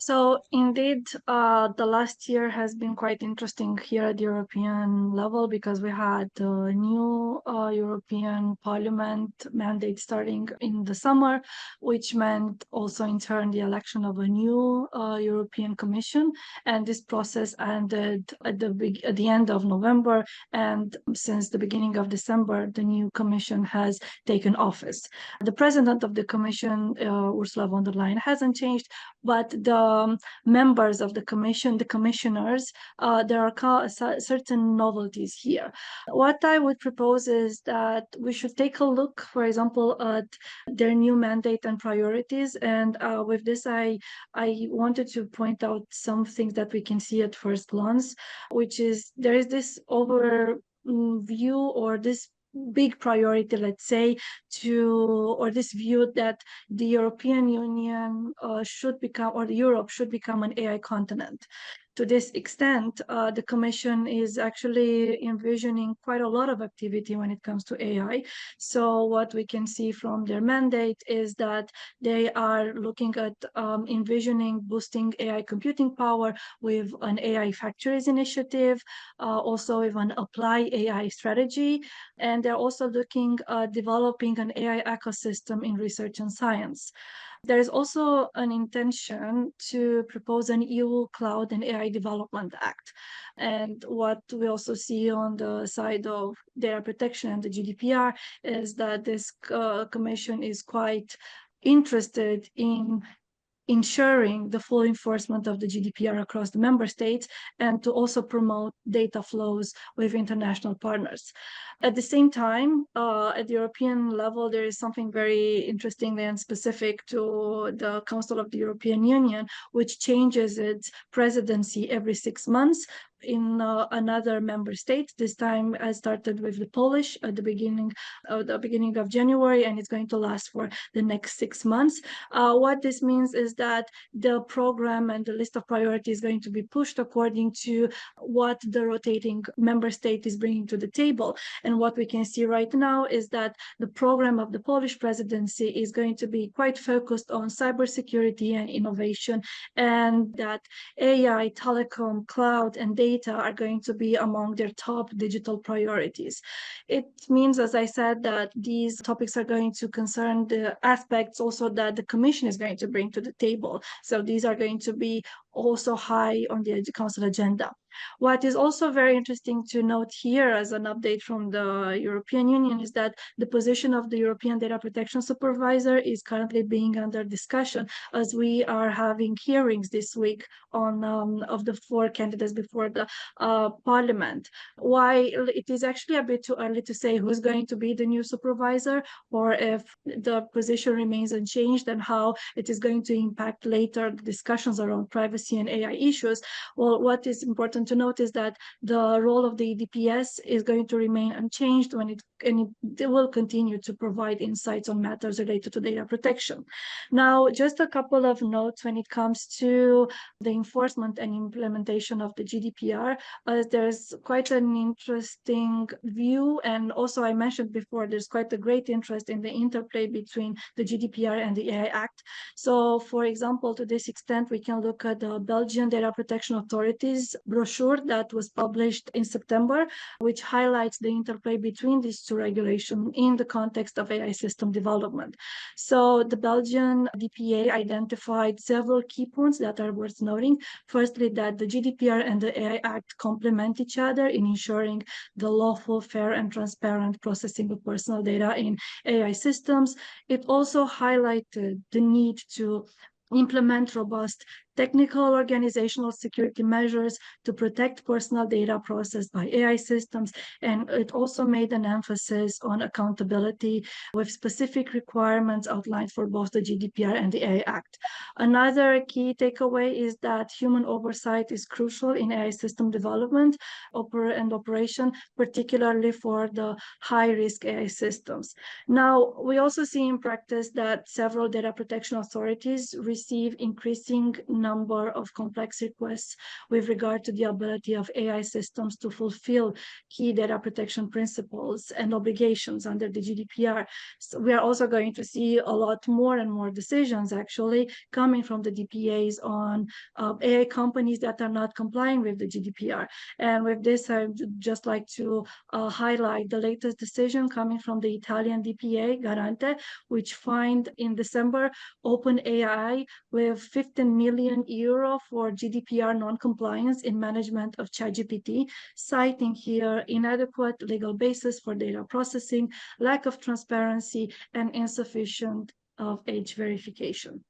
So indeed, the last year has been quite interesting here at the European level because we had a new European Parliament mandate starting in the summer, which meant also in turn the election of a new European Commission. And this process ended at the end of November. And since the beginning of December, the new Commission has taken office. The president of the Commission, Ursula von der Leyen, hasn't changed, but the members of the commission, the commissioners, there are certain novelties here. What I would propose is that we should take a look, for example, at their new mandate and priorities. And with this, I wanted to point out some things that we can see at first glance, which is there is this overview or this big priority, let's say, or this view that the European Union should become, or Europe should become an AI continent. To this extent, the Commission is actually envisioning quite a lot of activity when it comes to AI. So what we can see from their mandate is that they are looking at envisioning boosting AI computing power with an AI factories initiative, also with an apply AI strategy, and they're also looking at developing an AI ecosystem in research and science. There is also an intention to propose an EU Cloud and AI Development Act. And what we also see on the side of data protection and the GDPR is that this commission is quite interested in ensuring the full enforcement of the GDPR across the member states and to also promote data flows with international partners. At the same time, at the European level, there is something very interesting and specific to the Council of the European Union, which changes its presidency every 6 months in another member state. This time I started with the Polish at the beginning of January, and it's going to last for the next 6 months. What this means is that the program and the list of priorities is going to be pushed according to what the rotating member state is bringing to the table. And what we can see right now is that the program of the Polish presidency is going to be quite focused on cybersecurity and innovation, and that AI, telecom, cloud, and data are going to be among their top digital priorities. It means, as I said, that these topics are going to concern the aspects also that the Commission is going to bring to the table. So these are going to be also high on the Council agenda. What is also very interesting to note here as an update from the European Union is that the position of the European Data Protection Supervisor is currently being under discussion, as we are having hearings this week on of the 4 candidates before the Parliament. Why it is actually a bit too early to say who's going to be the new supervisor, or if the position remains unchanged, and how it is going to impact later the discussions around privacy and AI issues. Well, what is important to note is that the role of the EDPS is going to remain unchanged and it will continue to provide insights on matters related to data protection. Now, just a couple of notes when it comes to the enforcement and implementation of the GDPR. There's quite an interesting view, and also I mentioned before, there's quite a great interest in the interplay between the GDPR and the AI Act. So, for example, to this extent, we can look at the Belgian Data Protection Authority's brochure that was published in September, which highlights the interplay between these two regulations in the context of AI system development. So the Belgian DPA identified several key points that are worth noting. Firstly, that the GDPR and the AI Act complement each other in ensuring the lawful, fair, and transparent processing of personal data in AI systems. It also highlighted the need to implement robust technical organizational security measures to protect personal data processed by AI systems. And it also made an emphasis on accountability with specific requirements outlined for both the GDPR and the AI Act. Another key takeaway is that human oversight is crucial in AI system development and operation, particularly for the high-risk AI systems. Now, we also see in practice that several data protection authorities receive increasing number of complex requests with regard to the ability of AI systems to fulfill key data protection principles and obligations under the GDPR. So we are also going to see a lot more and more decisions actually coming from the DPAs on AI companies that are not complying with the GDPR. And with this, I would just like to highlight the latest decision coming from the Italian DPA, Garante, which fined in December OpenAI with 15 million euro for GDPR non-compliance in management of ChatGPT, citing here inadequate legal basis for data processing, lack of transparency, and insufficient of age verification.